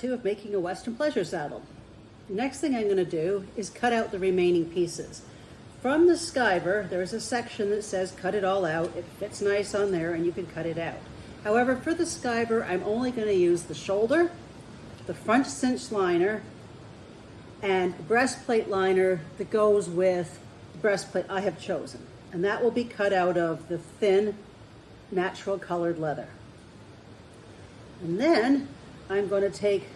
2 of making a Western Pleasure saddle. The next thing I'm going to do is cut out the remaining pieces. From the skiver, there's a section that says cut it all out. It fits nice on there and you can cut it out. However, for the skiver, I'm only going to use the shoulder, the front cinch liner, and the breastplate liner that goes with the breastplate I have chosen. And that will be cut out of the thin, natural colored leather. And then I'm going to take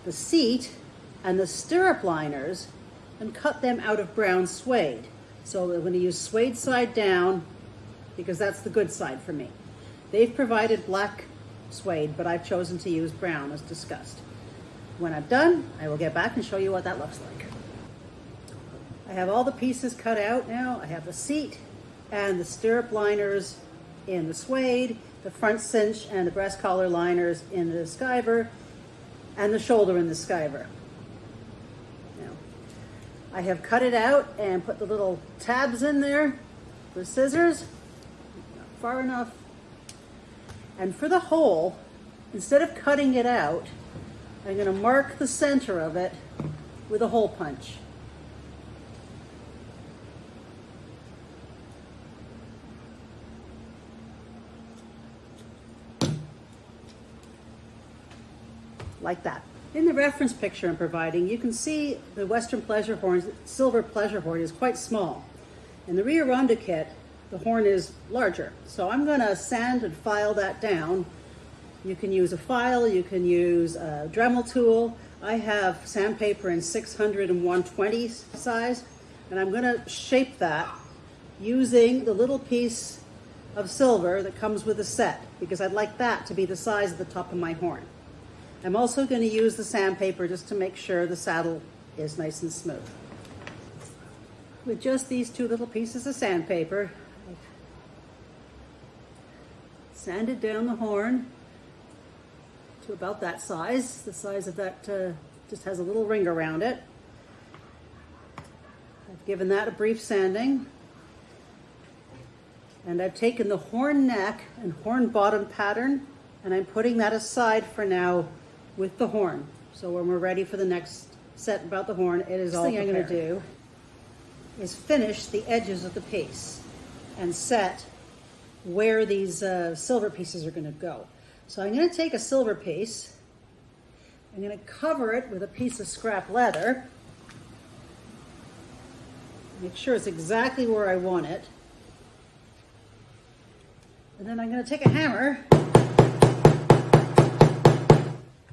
the seat and the stirrup liners and cut them out of brown suede. So I'm going to use suede side down because that's the good side for me. They've provided black suede, but I've chosen to use brown as discussed. When I'm done, I will get back and show you what that looks like. I have all the pieces cut out now. I have the seat and the stirrup liners in the suede, the front cinch and the breast collar liners in the skiver, and the shoulder in the skiver. Now, I have cut it out and put the little tabs in there for scissors, not far enough. And for the hole, instead of cutting it out, I'm going to mark the center of it with a hole punch. Like that. In the reference picture I'm providing, you can see the Western Pleasure Horn's silver pleasure horn is quite small. In the Rio Rondo kit, the horn is larger. So I'm going to sand and file that down. You can use a file, you can use a Dremel tool. I have sandpaper in 600 and 120 size, and I'm going to shape that using the little piece of silver that comes with the set, because I'd like that to be the size of the top of my horn. I'm also going to use the sandpaper just to make sure the saddle is nice and smooth. With just these 2 little pieces of sandpaper, I've sanded down the horn to about that size. The size of that just has a little ring around it. I've given that a brief sanding. And I've taken the horn neck and horn bottom pattern, and I'm putting that aside for now with the horn. So when we're ready for the next set about the horn, it is all prepared. The thing I'm going to do is finish the edges of the piece and set where these silver pieces are going to go. So I'm going to take a silver piece, I'm going to cover it with a piece of scrap leather, make sure it's exactly where I want it, and then I'm going to take a hammer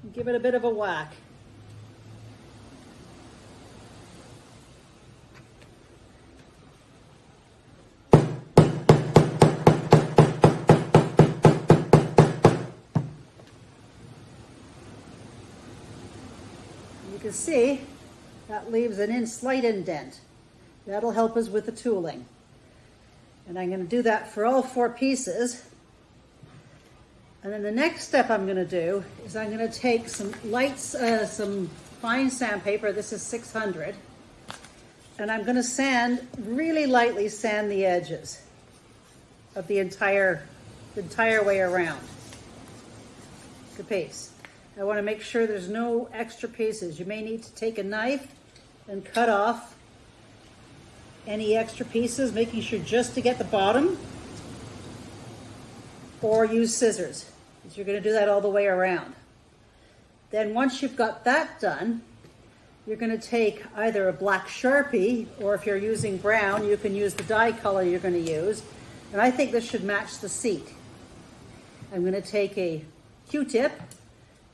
and give it a bit of a whack. You can see that leaves a slight indent. That'll help us with the tooling. And I'm going to do that for all 4 pieces. And then the next step I'm going to do is I'm going to take some some fine sandpaper. This is 600. And I'm going to really lightly sand the edges of the entire way around the piece. I want to make sure there's no extra pieces. You may need to take a knife and cut off any extra pieces, making sure just to get the bottom, or use scissors, because you're going to do that all the way around. Then once you've got that done, you're going to take either a black Sharpie, or if you're using brown, you can use the dye color you're going to use. And I think this should match the seat. I'm going to take a Q-tip.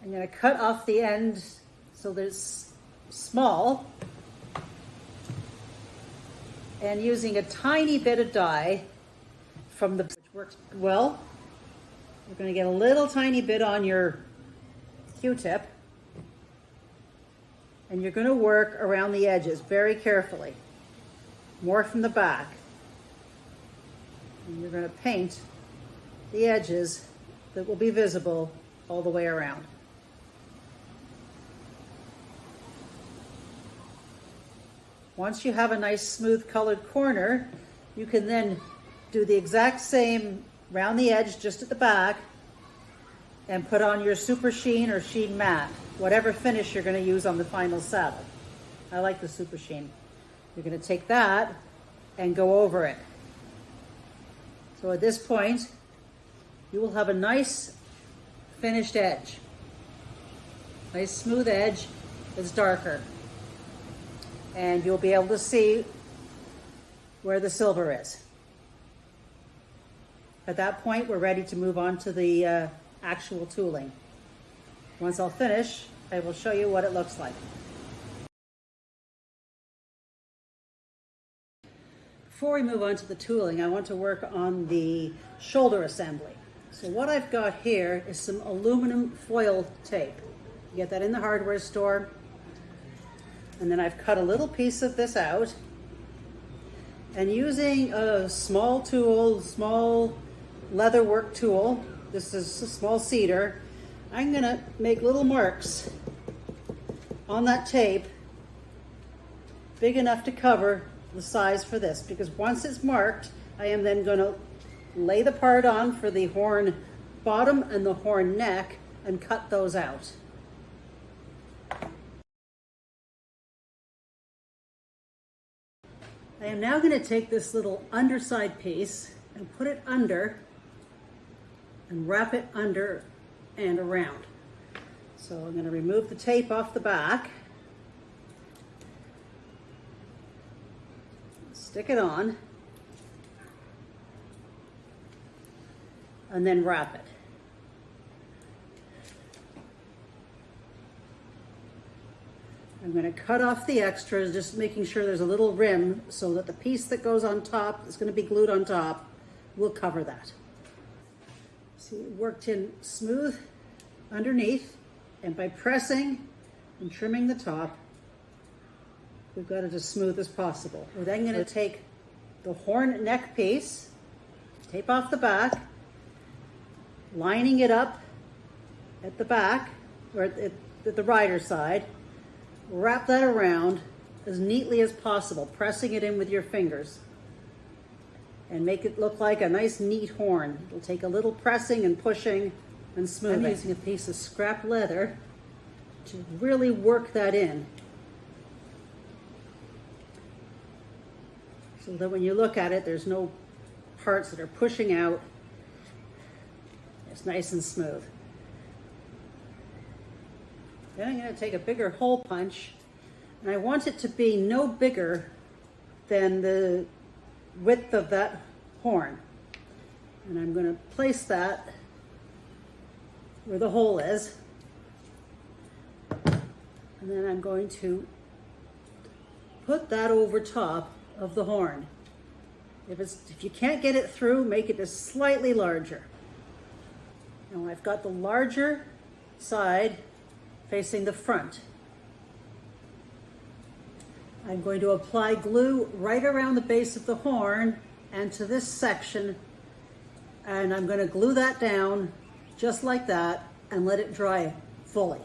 I'm going to cut off the end so that it's small, and using a tiny bit of dye from which works well. You're going to get a little tiny bit on your Q-tip, and you're going to work around the edges very carefully, more from the back. And you're going to paint the edges that will be visible all the way around. Once you have a nice smooth colored corner, you can then do the exact same round the edge just at the back and put on your super sheen or sheen matte. whatever finish you're going to use on the final saddle. I like the Super Sheen. You're going to take that and go over it. So at this point, you will have a nice finished edge. Nice smooth edge that's darker. And you'll be able to see where the silver is. At that point, we're ready to move on to the actual tooling. Once I'll finish, I will show you what it looks like. Before we move on to the tooling, I want to work on the shoulder assembly. So what I've got here is some aluminum foil tape. You get that in the hardware store. And then I've cut a little piece of this out. And using a small tool, small leather work tool, this is a small cedar, I'm gonna make little marks on that tape big enough to cover the size for this, because once it's marked, I am then gonna lay the part on for the horn bottom and the horn neck and cut those out. I am now going to take this little underside piece and put it under and wrap it under and around. So I'm going to remove the tape off the back, stick it on, and then wrap it. I'm going to cut off the extras, just making sure there's a little rim so that the piece that goes on top, that's going to be glued on top, will cover that. See, it worked in smooth underneath, and by pressing and trimming the top, we've got it as smooth as possible. We're then going to take the horn neck piece, tape off the back, lining it up at the back, or at the rider side, wrap that around as neatly as possible, pressing it in with your fingers, and make it look like a nice neat horn. It'll take a little pressing and pushing and smoothing. I'm using a piece of scrap leather to really work that in, so that when you look at it, there's no parts that are pushing out. It's nice and smooth. Then I'm going to take a bigger hole punch, and I want it to be no bigger than the width of that horn. And I'm going to place that where the hole is. And then I'm going to put that over top of the horn. If you can't get it through, make it just slightly larger. Now I've got the larger side facing the front. I'm going to apply glue right around the base of the horn and to this section, and I'm going to glue that down just like that and let it dry fully.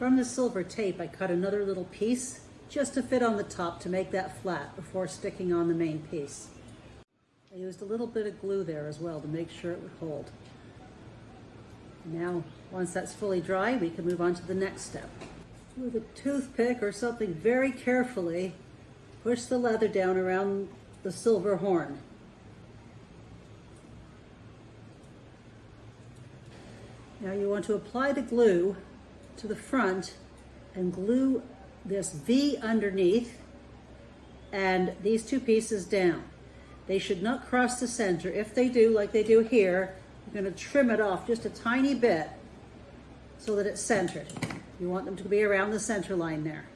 From the silver tape, I cut another little piece just to fit on the top to make that flat before sticking on the main piece. I used a little bit of glue there as well to make sure it would hold. Now, once that's fully dry, we can move on to the next step. With a toothpick or something, very carefully push the leather down around the silver horn. Now you want to apply the glue to the front and glue this V underneath and these two pieces down. They should not cross the center. If they do, like they do here, you're going to trim it off just a tiny bit so that it's centered. You want them to be around the center line there.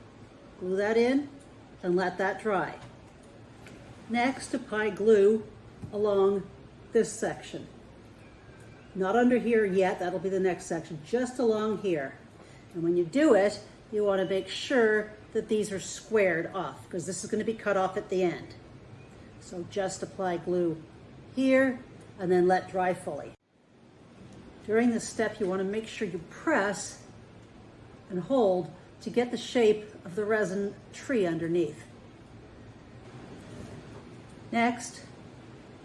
Glue that in and let that dry. Next, apply glue along this section. Not under here yet, that'll be the next section, just along here. And when you do it, you want to make sure that these are squared off, because this is going to be cut off at the end. So just apply glue here and then let dry fully. During this step, you want to make sure you press and hold to get the shape of the resin tree underneath. Next,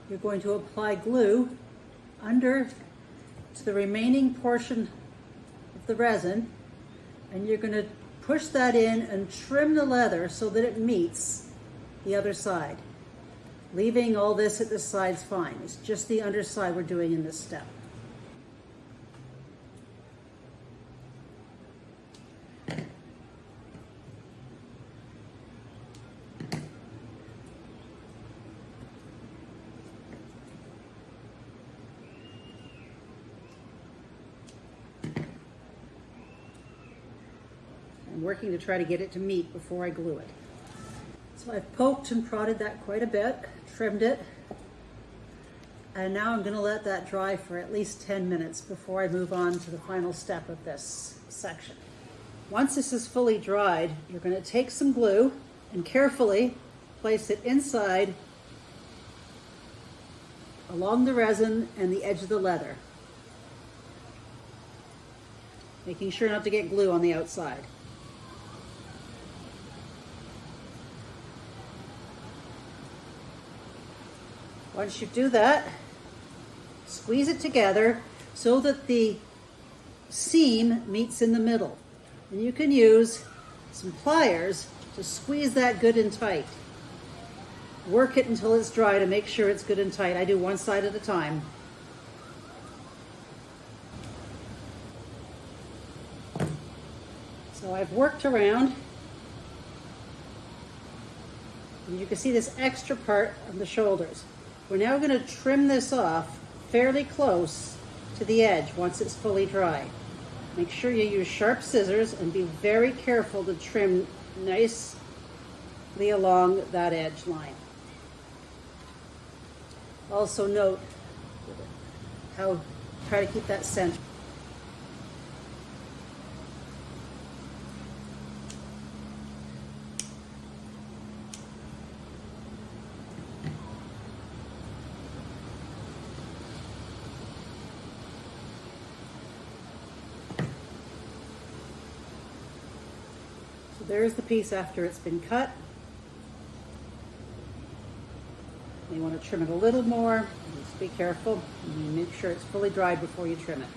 you're going to apply glue under to the remaining portion of the resin, and you're going to push that in and trim the leather so that it meets the other side. Leaving all this at the side's fine. It's just the underside we're doing in this step. I'm working to try to get it to meet before I glue it. So I've poked and prodded that quite a bit, trimmed it, and now I'm going to let that dry for at least 10 minutes before I move on to the final step of this section. Once this is fully dried, you're going to take some glue and carefully place it inside along the resin and the edge of the leather, making sure not to get glue on the outside. Once you do that, squeeze it together so that the seam meets in the middle. And you can use some pliers to squeeze that good and tight. Work it until it's dry to make sure it's good and tight. I do one side at a time. So I've worked around, and you can see this extra part of the shoulders. We're now going to trim this off fairly close to the edge once it's fully dry. Make sure you use sharp scissors and be very careful to trim nicely along that edge line. Also note how try to keep that center. There's the piece after it's been cut. You want to trim it a little more. Just be careful. And make sure it's fully dried before you trim it.